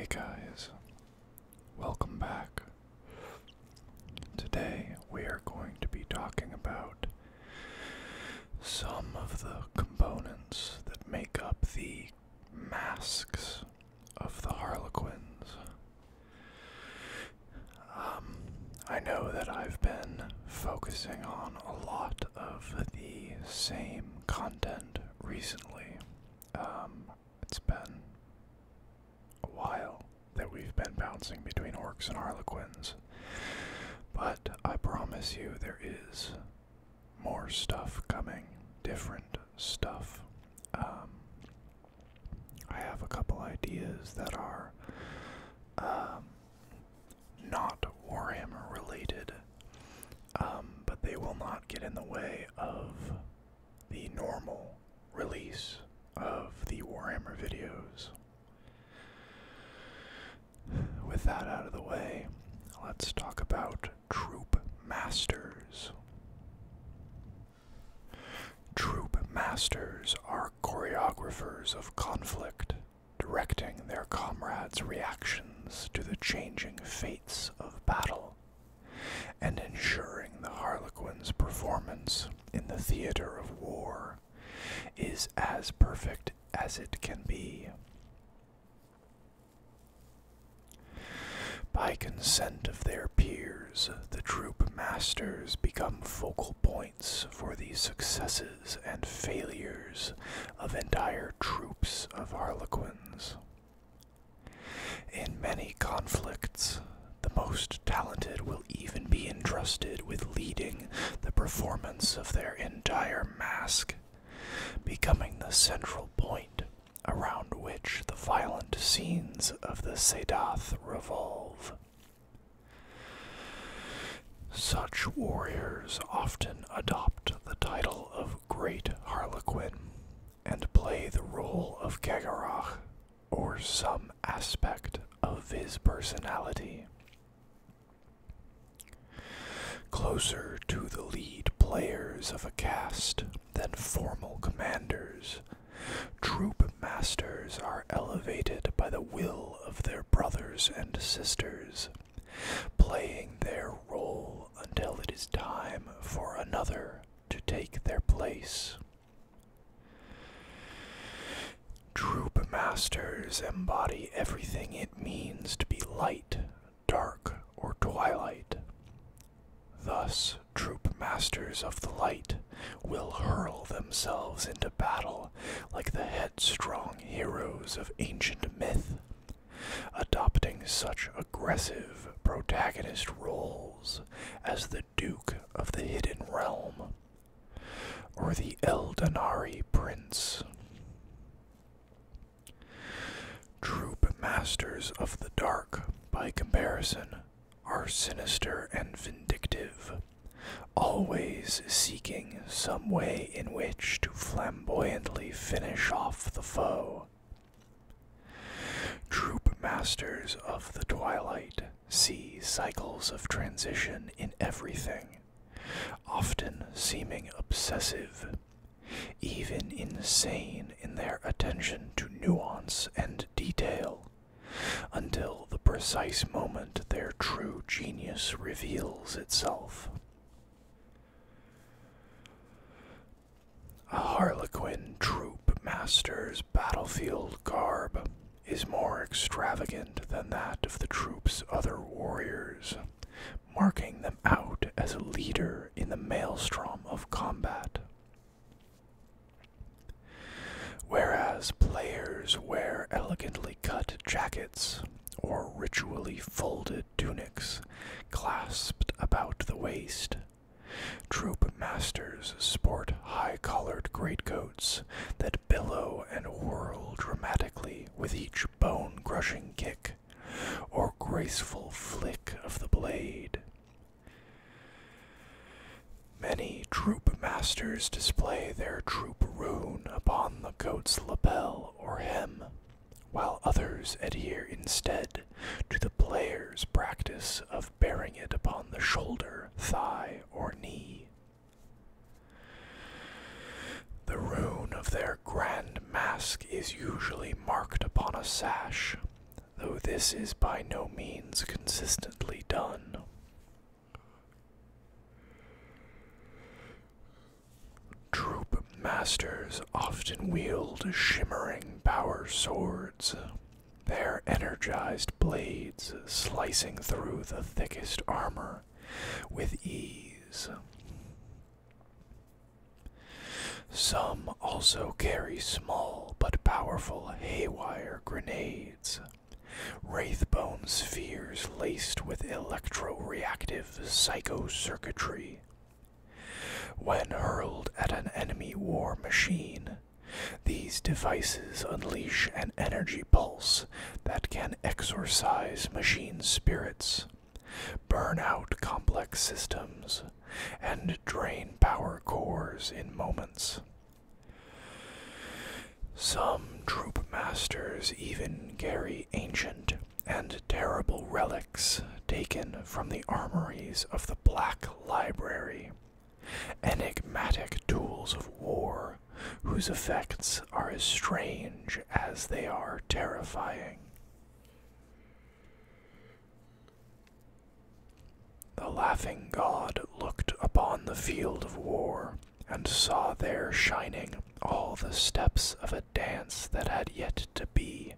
Guys, welcome back. Today we are going to be talking about some of the components that make up the masks of the Harlequins. I know that I've been focusing on a lot of the same content recently. It's been a while that we've been bouncing between orcs and harlequins, but I promise you there is more stuff coming, different stuff. I have a couple ideas that are not Warhammer related, but they will not get in the way of the normal release of the Warhammer videos. With that out of the way, let's talk about Troop Masters. Troop Masters are choreographers of conflict, directing their comrades' reactions to the changing fates of battle, and ensuring the Harlequins' performance in the theater of war is as perfect as it can be. By consent of their peers, the troop masters become focal points for the successes and failures of entire troops of Harlequins. In many conflicts, the most talented will even be entrusted with leading the performance of their entire mask, becoming the central point around which the violent scenes of the Sedath revolve. Such warriors often adopt the title of Great Harlequin and play the role of Kagarach, or some aspect of his personality. Closer to the lead players of a cast than formal commanders, troop masters are elevated by the will of their brothers and sisters, playing their role until it is time for another to take their place. Troop masters embody everything it means to be light, dark, or twilight. Thus, troop masters of the light will hurl themselves into battle like the headstrong heroes of ancient myth, adopting such aggressive protagonist roles as the Duke of the Hidden Realm or the Eldenari Prince. Troop masters of the dark, by comparison, are sinister and vindictive, always seeking some way in which to flamboyantly finish off the foe. Troop masters of the twilight see cycles of transition in everything, often seeming obsessive, even insane in their attention to nuance and detail, until the precise moment their true genius reveals itself. A Harlequin troop master's battlefield garb is more extravagant than that of the troop's other warriors, marking them out as a leader in the maelstrom of combat. Whereas players wear elegantly cut jackets or ritually folded tunics clasped about the waist, troop masters sport high-collared greatcoats that billow and whirl dramatically with each bone-crushing kick or graceful flick of the blade. Many troop masters display their troop rune upon the coat's lapel or hem, while others adhere instead to the player's practice of bearing it upon the shoulder, thigh, or knee. The rune of their grand mask is usually marked upon a sash, though this is by no means consistently done. Troop masters often wield shimmering power swords, their energized blades slicing through the thickest armor with ease. Some also carry small but powerful haywire grenades, wraithbone spheres laced with electro-reactive psychocircuitry. When hurled at an enemy war machine, these devices unleash an energy pulse that can exorcise machine spirits, burn out complex systems, and drain power cores in moments. Some troop masters even carry ancient and terrible relics taken from the armories of the Black Library, enigmatic tools of war whose effects are as strange as they are terrifying. The laughing god looked upon the field of war and saw there shining all the steps of a dance that had yet to be.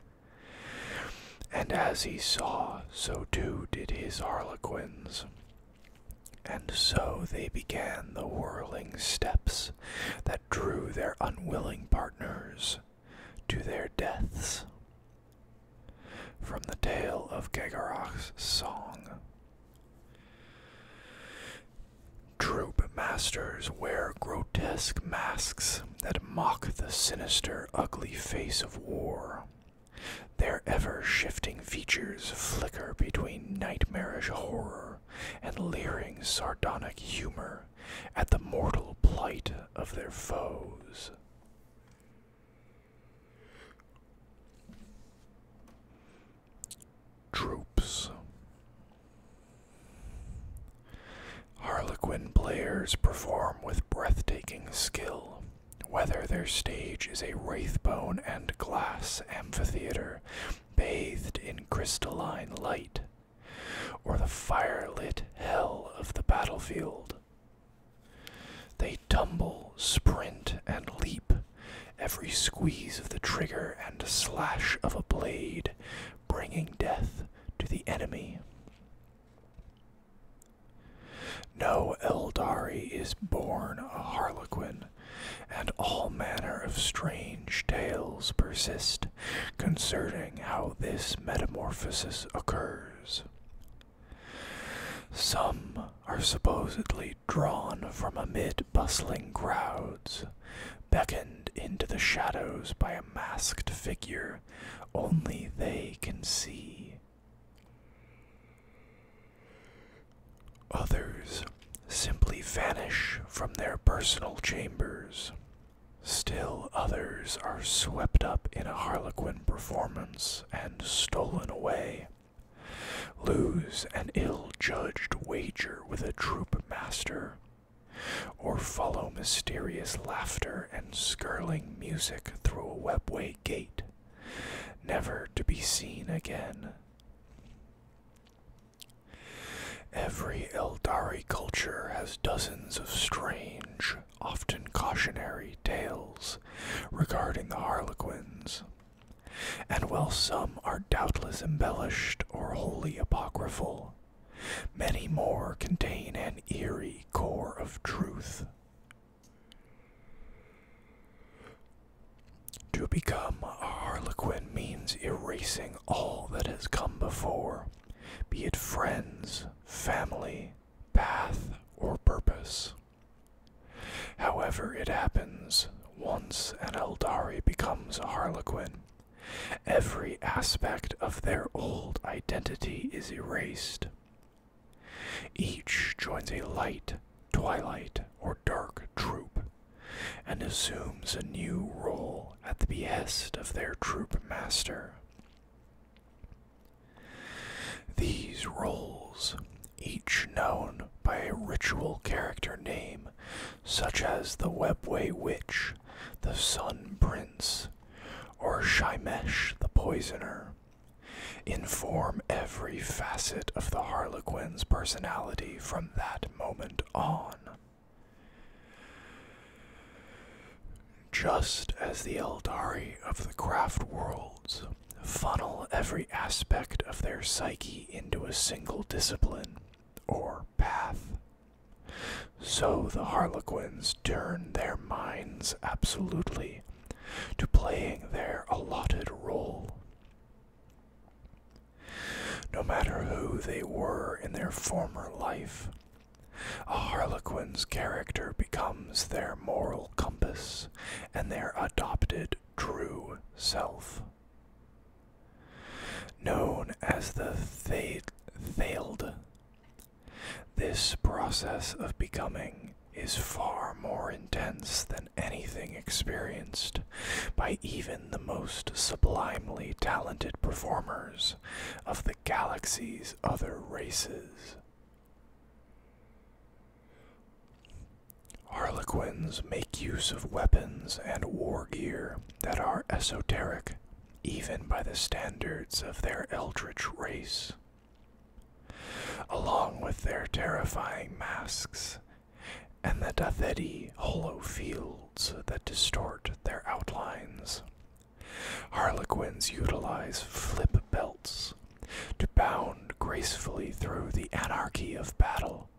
And as he saw, so too did his Harlequins. And so they began the whirling steps that drew their unwilling partners to their deaths. From the tale of Gagarok's song. Troop masters wear grotesque masks that mock the sinister, ugly face of war. Their ever-shifting features flicker between nightmarish horror and leering sardonic humor at the mortal plight of their foes. Troops. Harlequin players perform with breathtaking skill, whether their stage is a wraithbone and glass amphitheater bathed in crystalline light, or the fire-lit hell of the battlefield. They tumble, sprint, and leap, every squeeze of the trigger and slash of a blade bringing death to the enemy. No Eldari is born a Harlequin, and all manner of strange tales persist concerning how this metamorphosis occurs. Some are supposedly drawn from amid bustling crowds, beckoned into the shadows by a masked figure only they can see. Others simply vanish from their personal chambers. Still others are swept up in a Harlequin performance and stolen away, lose an ill-judged wager with a troop master, or follow mysterious laughter and skirling music through a webway gate, never to be seen again. Every Eldari culture has dozens of strange, often cautionary tales regarding the Harlequins, and while some are doubtless embellished or wholly apocryphal, many more contain an eerie core of truth. To become a Harlequin means erasing all that has come before, be it friends, family, path, or purpose. However it happens, once an Eldari becomes a Harlequin, every aspect of their old identity is erased. Each joins a light, twilight, or dark troop, and assumes a new role at the behest of their troop master. These roles, each known by a ritual character name, such as the Webway Witch, the Sun Prince, or Shimesh the Poisoner, inform every facet of the Harlequin's personality from that moment on. Just as the Eldari of the craft worlds funnel every aspect of their psyche into a single discipline, or path, so the Harlequins turn their minds absolutely to playing their allotted role. No matter who they were in their former life, a Harlequin's character becomes their moral compass and their adopted true self. Known as the Thailed, this process of becoming is far more intense than anything experienced by even the most sublimely talented performers of the galaxy's other races. Harlequins make use of weapons and war gear that are esoteric, even by the standards of their eldritch race. Along with their terrifying masks and the Dathedi hollow fields that distort their outlines, Harlequins utilize flip belts to bound gracefully through the anarchy of battle.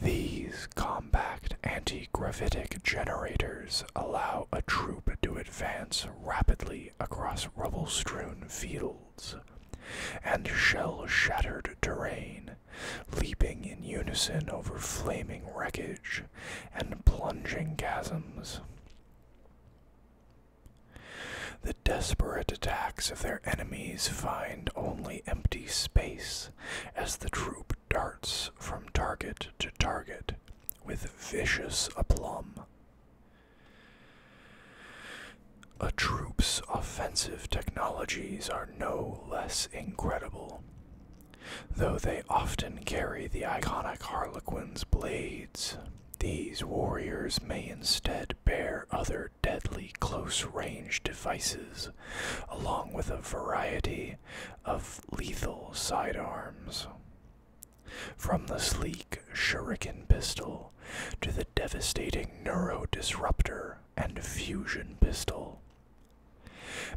These compact anti-gravitic generators allow a troop to advance rapidly across rubble-strewn fields and shell-shattered terrain, leaping in unison over flaming wreckage and plunging chasms. The desperate attacks of their enemies find only empty space as the troop darts from target to target with vicious aplomb. A troop's offensive technologies are no less incredible, though they often carry the iconic Harlequin's blades. These warriors may instead bear other deadly close-range devices, along with a variety of lethal sidearms. From the sleek shuriken pistol to the devastating neurodisruptor and fusion pistol,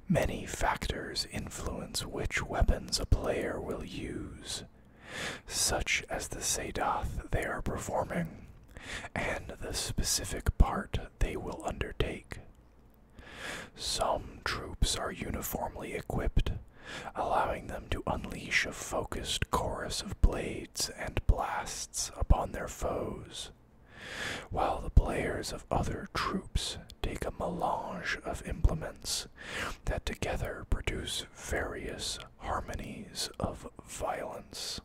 many factors influence which weapons a player will use, such as the Sadath they are performing and the specific part they will undertake. Some troops are uniformly equipped, allowing them to unleash a focused chorus of blades and blasts upon their foes, while the players of other troops take a melange of implements that together produce various harmonies of violence.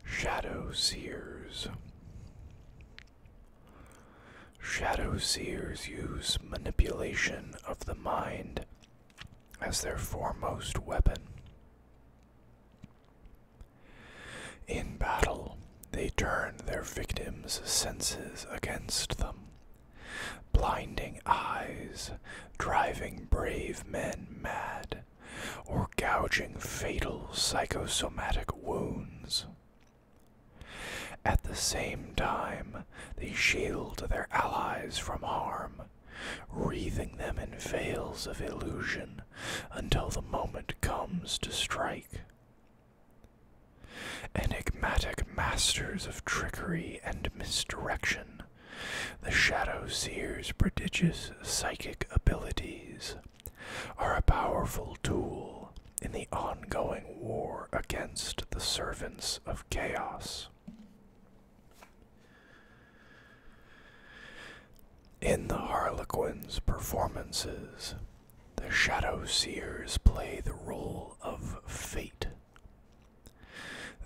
Shadow Seers. Shadow Seers use manipulation of the mind as their foremost weapon. In battle, they turn their victims' senses against them, blinding eyes, driving brave men mad, or gouging fatal psychosomatic wounds. At the same time, they shield their allies from harm, wreathing them in veils of illusion until the moment comes to strike. Enigmatic masters of trickery and misdirection, the Shadow Seer's prodigious psychic abilities are a powerful tool in the ongoing war against the servants of chaos. In the Harlequins' performances, the Shadow Seers play the role of fate.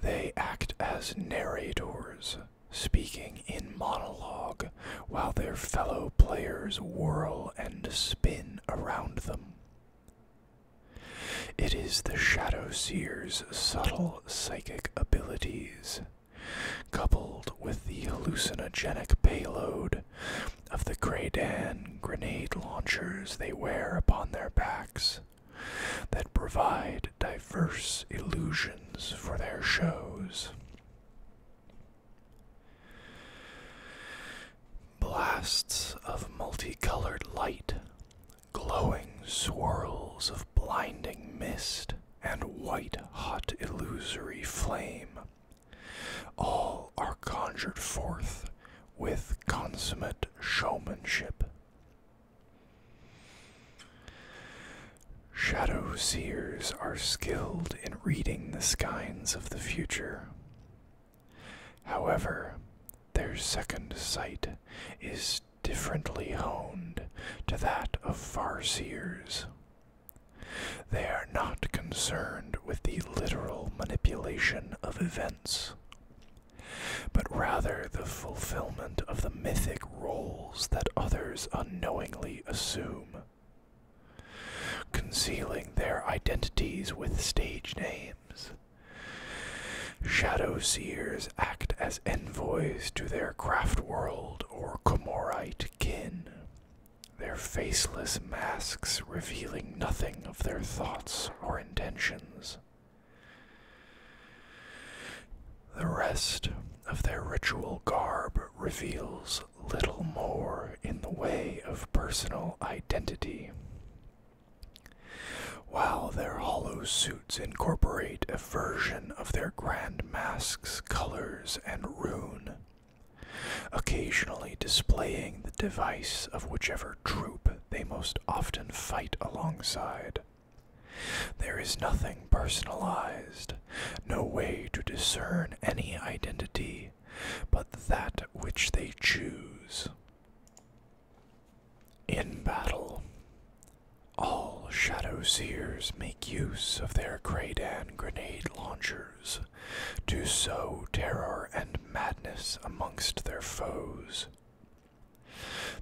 They act as narrators, speaking in monologue while their fellow players whirl and spin around them. It is the Shadow Seer's subtle psychic abilities, coupled with the hallucinogenic payload of the Kradan grenade launchers they wear upon their backs, that provide diverse illusions for their shows. Blasts of multicolored light, glowing swirls of blinding mist, and white-hot illusory flame, all are conjured forth with consummate showmanship. Shadow Seers are skilled in reading the signs of the future. However, their second sight is differently honed to that of Farseers. They are not concerned with the literal manipulation of events, but rather the fulfillment of the mythic roles that others unknowingly assume, concealing their identities with stage names. Shadow Seers act as envoys to their craft world or Comorite kin, their faceless masks revealing nothing of their thoughts or intentions. The rest of their ritual garb reveals little more in the way of personal identity. While their hollow suits incorporate a version of their grand masks' colors and rune, occasionally displaying the device of whichever troop they most often fight alongside. There is nothing personalized, no way to discern any identity but that which they choose. In battle, all Shadow Seers make use of their Kradan grenade launchers to sow terror and madness amongst their foes.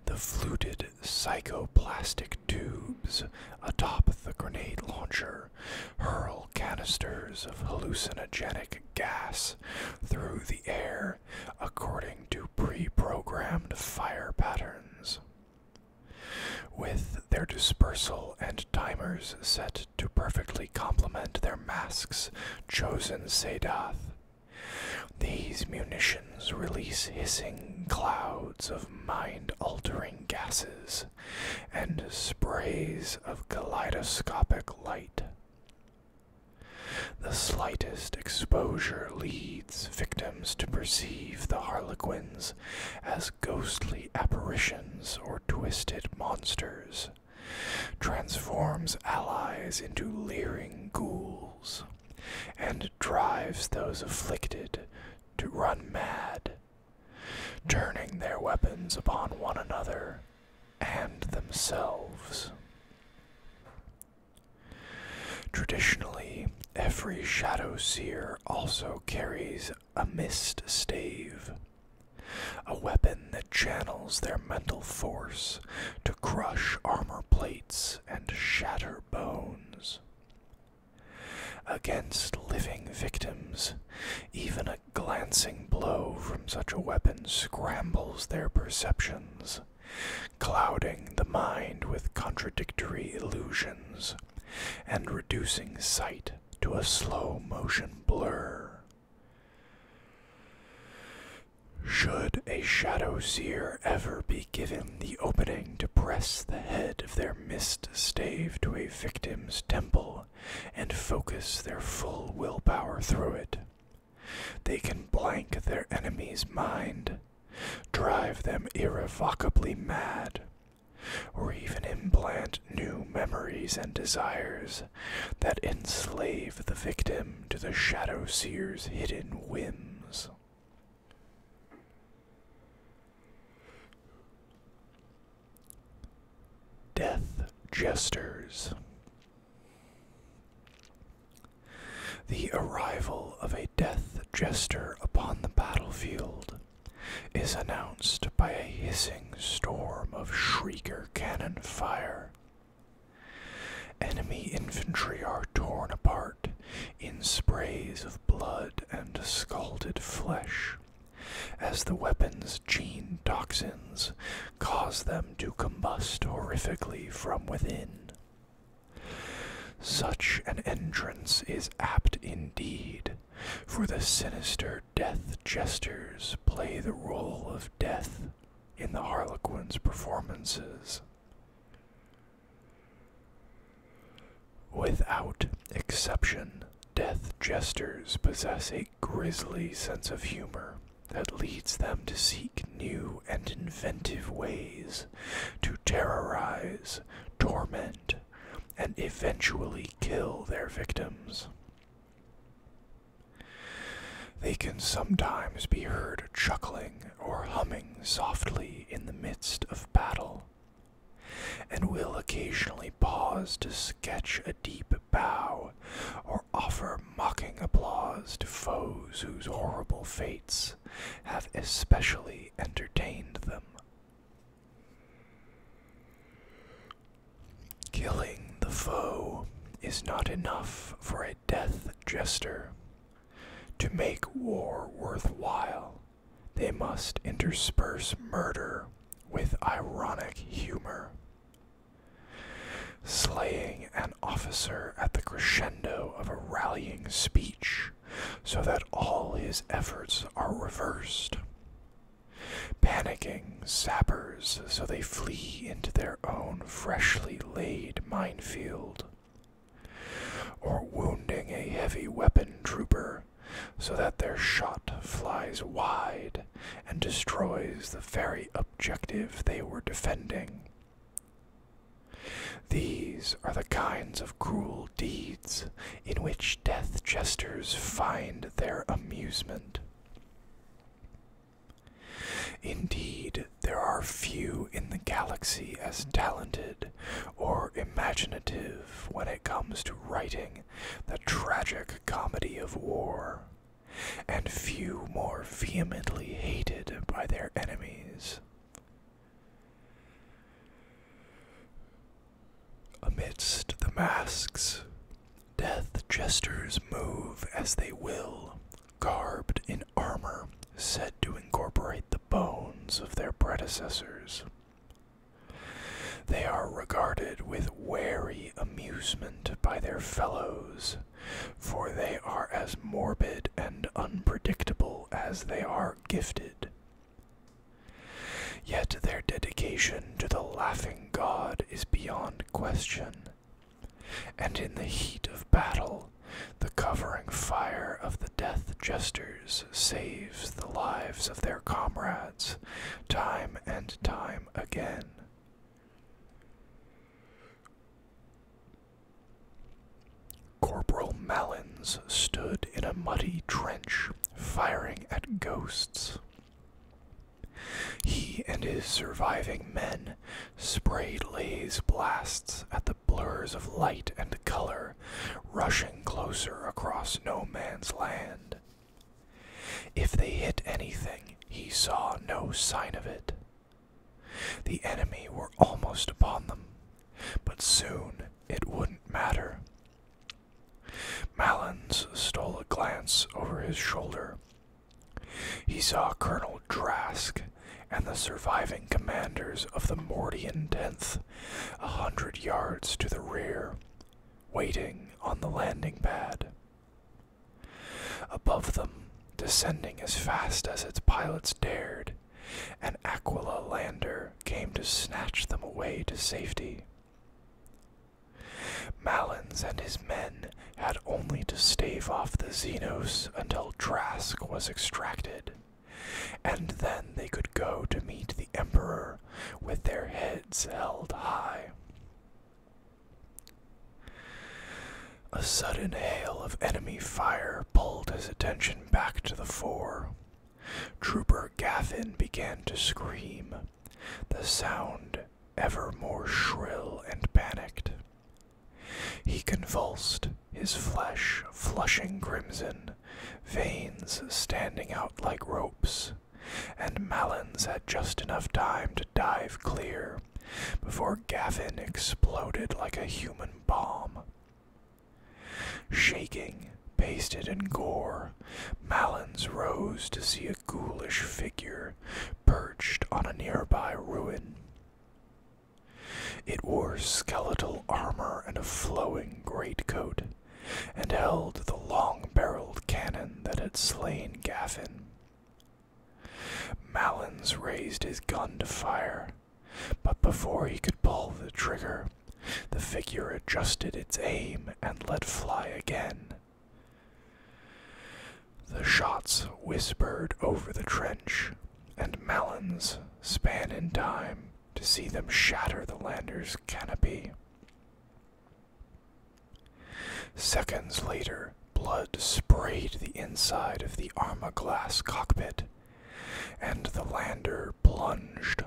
The fluted psychoplastic tubes atop the grenade launcher hurl canisters of hallucinogenic gas through the air according to pre-programmed fire patterns. With their dispersal and timers set to perfectly complement their masks' chosen Sedath, these munitions release hissing clouds of mind-altering gases and sprays of kaleidoscopic light. The slightest exposure leads victims to perceive the Harlequins as ghostly apparitions or twisted monsters, transforms allies into leering ghouls, and drives those afflicted to run mad, turning their weapons upon one another and themselves. Traditionally, every Shadow Seer also carries a mist stave, a weapon that channels their mental force to crush armor plates and shatter bones. Against living victims, even a glancing blow from such a weapon scrambles their perceptions, clouding the mind with contradictory illusions and reducing sight to a slow-motion blur. Should a Shadow Seer ever be given the opening to press the head of their mist stave to a victim's temple and focus their full willpower through it, they can blank their enemy's mind, drive them irrevocably mad, or even implant new memories and desires that enslave the victim to the Shadow Seer's hidden whims. Death Jesters. The arrival of a Death Jester upon the battlefield is announced by a hissing storm of shrieker cannon fire. Enemy infantry are torn sprays of blood and scalded flesh, as the weapon's gene toxins cause them to combust horrifically from within. Such an entrance is apt indeed, for the sinister death jesters play the role of death in the Harlequins' performances. Without exception, death jesters possess a grisly sense of humor that leads them to seek new and inventive ways to terrorize, torment, and eventually kill their victims. They can sometimes be heard chuckling or humming softly in the midst of battle, and will occasionally pause to sketch a deep bow or offer mocking applause to foes whose horrible fates have especially entertained them. Killing the foe is not enough for a death jester. To make war worthwhile, they must intersperse murder with ironic humor. Slaying an officer at the crescendo of a rallying speech so that all his efforts are reversed. Panicking sappers so they flee into their own freshly laid minefield. Or wounding a heavy weapon trooper so that their shot flies wide and destroys the very objective they were defending. These are the kinds of cruel deeds in which death jesters find their amusement. Indeed, there are few in the galaxy as talented or imaginative when it comes to writing the tragic comedy of war, and few more vehemently hated by their enemies. Amidst the masks, death jesters move as they will, garbed in armor said to incorporate the bones of their predecessors. They are regarded with wary amusement by their fellows, for they are as morbid and unpredictable as they are gifted. Yet their dedication to the laughing god is beyond question, and in the heat of battle, the covering fire of the death jesters saves the lives of their comrades time and time again. Corporal Malins stood in a muddy trench, firing at ghosts. He and his surviving men sprayed laser blasts at the blurs of light and color rushing closer across no man's land. If they hit anything, he saw no sign of it. The enemy were almost upon them, but soon it wouldn't matter. Malins stole a glance over his shoulder. He saw Colonel Drask and the surviving commanders of the Mordian 10th 100 yards to the rear, waiting on the landing pad. Above them, descending as fast as its pilots dared, an Aquila lander came to snatch them away to safety. Malins and his men had only to stave off the Xenos until Drask was extracted, and then they could go to meet the Emperor with their heads held high. A sudden hail of enemy fire pulled his attention back to the fore. Trooper Gaffin began to scream, the sound ever more shrill and panicked. He convulsed, his flesh flushing crimson, veins standing out like ropes, and Malins had just enough time to dive clear before Gaffin exploded like a human bomb. Shaking, pasted in gore, Malins rose to see a ghoulish figure perched on a nearby ruin. It wore skeletal armor and a flowing greatcoat, and held the long-barreled cannon that had slain Gaffin. Malins raised his gun to fire, but before he could pull the trigger, the figure adjusted its aim and let fly again. The shots whispered over the trench, and Malins span in time to see them shatter the lander's canopy. Seconds later, blood sprayed the inside of the armor-glass cockpit, and the lander plunged.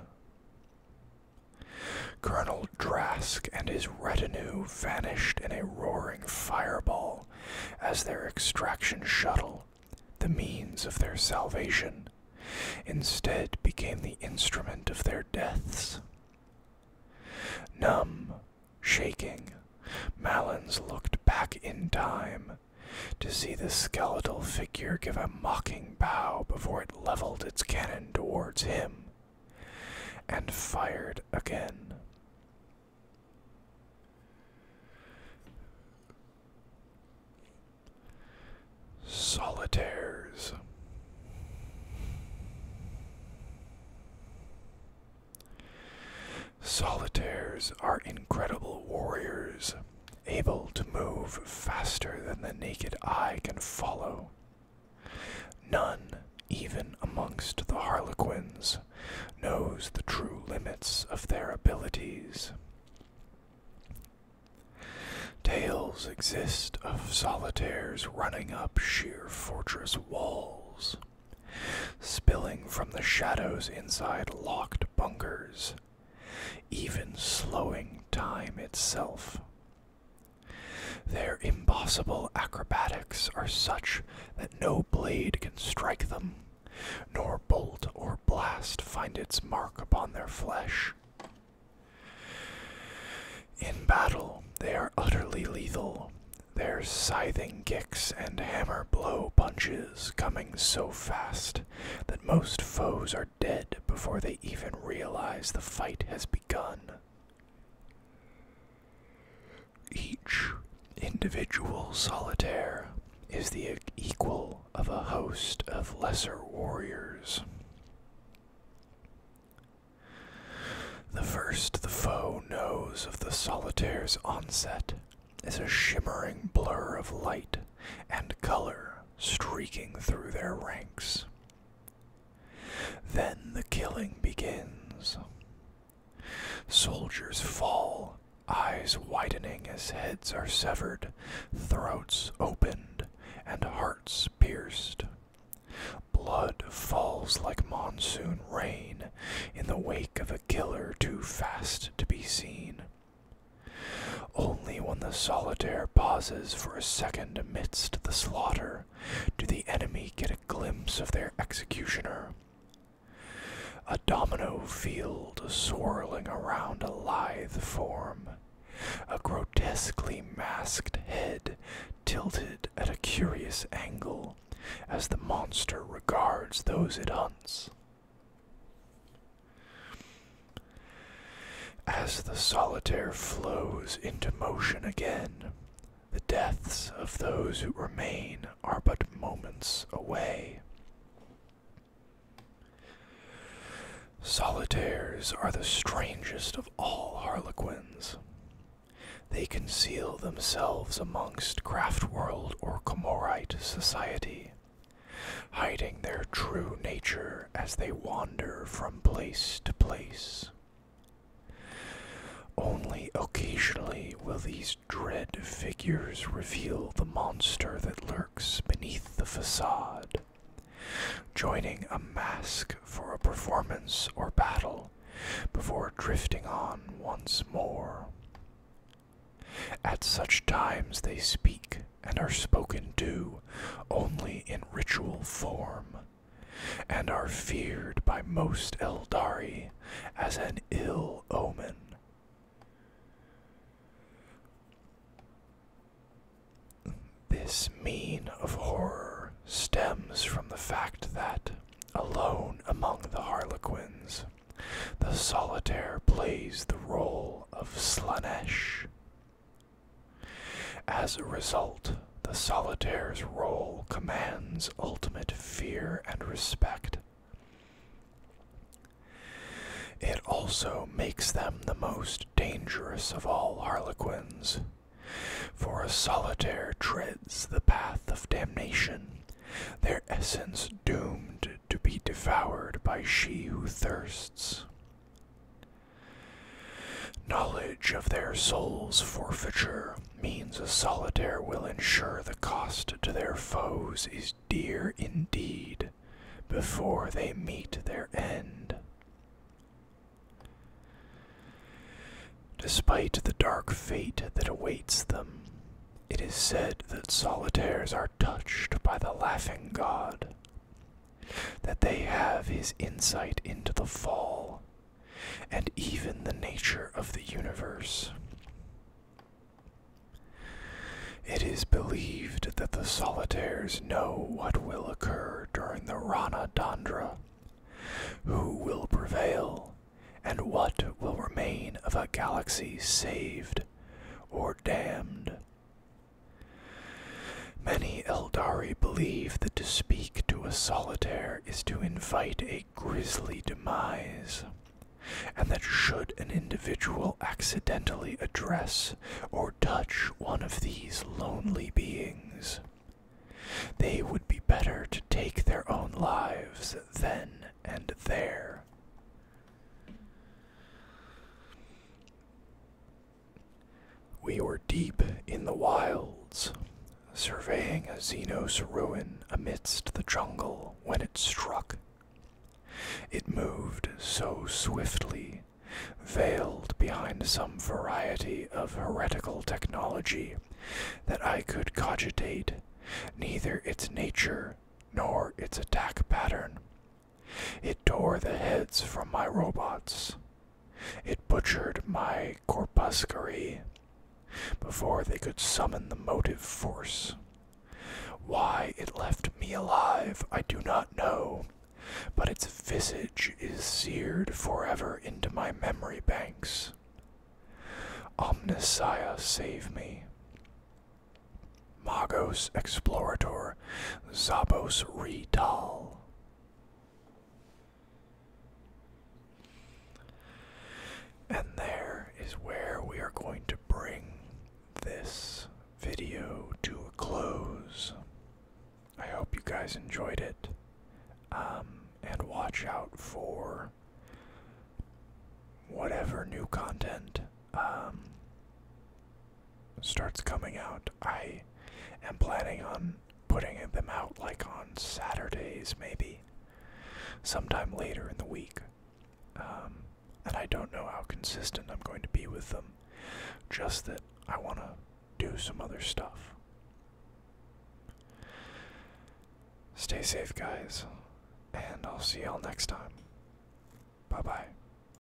Colonel Drask and his retinue vanished in a roaring fireball as their extraction shuttle, the means of their salvation, instead became the instrument of their deaths. Numb, shaking, Malins looked back in time to see the skeletal figure give a mocking bow before it leveled its cannon towards him and fired again. Solitaires. Solitaires are incredible warriors, able to move faster than the naked eye can follow. None, even amongst the Harlequins, knows the true limits of their abilities. Tales exist of solitaires running up sheer fortress walls, spilling from the shadows inside locked bunkers, even slowing time itself. Their impossible acrobatics are such that no blade can strike them, nor bolt or blast find its mark upon their flesh. In battle, they are utterly lethal, their scything kicks and hammer blow punches coming so fast that most foes are dead before they even realize the fight has begun. Each individual solitaire is the equal of a host of lesser warriors. The first the foe knows of the solitaire's onset is a shimmering blur of light and color streaking through their ranks. Then the killing begins. Soldiers fall, eyes widening as heads are severed, throats opened, and hearts pierced. Blood falls like monsoon rain in the wake of a killer too fast to be seen. Only when the solitaire pauses for a second amidst the slaughter do the enemy get a glimpse of their executioner. A domino field swirling around a lithe form, a grotesquely masked head tilted at a curious angle as the monster regards those it hunts. As the solitaire flows into motion again, the deaths of those who remain are but moments away. Solitaires are the strangest of all Harlequins. They conceal themselves amongst Craftworld or Comorite society, hiding their true nature as they wander from place to place. Only occasionally will these dread figures reveal the monster that lurks beneath the facade, joining a mask for a performance or battle before drifting on once more. At such times they speak and are spoken to only in ritual form, and are feared by most Eldari as an ill omen. This This mien of horror stems from the fact that, alone among the Harlequins, the solitaire plays the role of Slanesh. As a result, the solitaire's role commands ultimate fear and respect. It also makes them the most dangerous of all Harlequins, for a solitaire treads the path of damnation, their essence doomed to be devoured by she who thirsts. Knowledge of their soul's forfeiture means a solitaire will ensure the cost to their foes is dear indeed before they meet their end. Despite the dark fate that awaits them, it is said that solitaires are touched by the laughing god, that they have his insight into the fall, and even the nature of the universe. It is believed that the solitaires know what will occur during the Rana Dandra, who will prevail, and what will remain of a galaxy saved or damned. Many Eldari believe that to speak to a solitaire is to invite a grisly demise, and that should an individual accidentally address or touch one of these lonely beings, they would be better to take their own lives then and there. We were deep in the wilds, surveying a Xenos ruin amidst the jungle when it struck. It moved so swiftly, veiled behind some variety of heretical technology, that I could cogitate neither its nature nor its attack pattern. It tore the heads from my robots. It butchered my corpusculi before they could summon the motive force. Why it left me alive, I do not know, but its visage is seared forever into my memory banks. Omnissiah, save me. Magos Explorator, Zabos Rital. And there is where we are going to bring this video to a close. I hope you guys enjoyed it, and watch out for whatever new content starts coming out. I am planning on putting them out like on Saturdays, maybe sometime later in the week, and I don't know how consistent I'm going to be with them, just that I want to do some other stuff. Stay safe, guys, and I'll see y'all next time. Bye-bye.